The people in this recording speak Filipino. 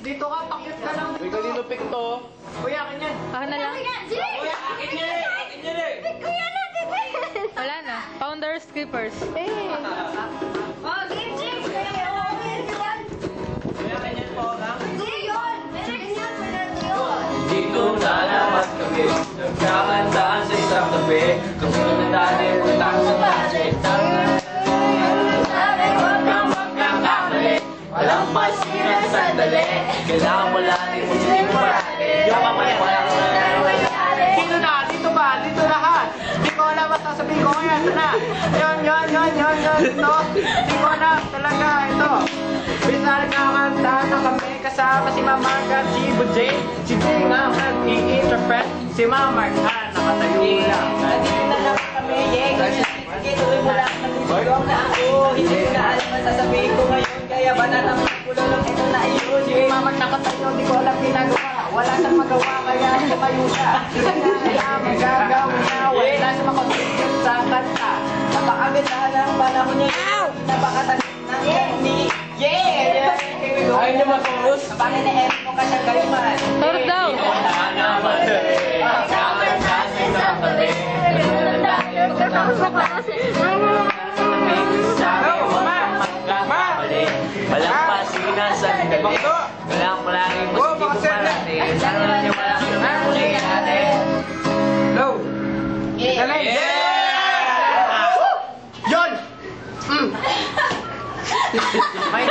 dito ka, pakyut ka lang. May kanino pick to? Kuya, akin yan. Akin na lang. Kuya, akin yan eh. Akin yan eh. Wala na. Founders, keepers. Oh, game change! Kaya Kuya, akin yan po. Ha? Dito lalabas kami, nagkakantaan sa isang tabi. Kasunod na dati, punta ko sa tabi. Walang pasinan sa sandali. Kailangan mo lagi mo hindi mo parati. Yung mamaya walang nangyayari. Dito na, dito ba? Dito lahat. Hindi ko alam, basta sabihin ko ngayon. Ito na. Yun. Ito. Hindi ko alam talaga. Ito. Bisa nagkakanta na kami kasama si Mama at si Bujay. Si Jay nga nag-i-interpret. Si Mama nakatayo lang. Nandito na lang kami, yeah. Sige, tuloy mo lang. Nagulong na ako. Hindi ko na alam ang sasabihin ko ngayon. Kaya ba na naman kulong ito na iyon. Si Mama nakatayo, di ko alam ginagawa. Wala siyang magawa, kaya tumayo siya. Hindi na magagawin na. Wala siyang makontribute sa kanta. Napakaganda ng panahon niya. Napakatagal ng gani. Yeah! Ayaw niyo mag-chorus? Bakit na-edit mo ka siyang galiman? Chorus daw. Walang pasinan sa gabi. Walang palaging mas hindi ko marati. Sana niyo walang naman natin. Hello! Galing! Yeah! Yun! May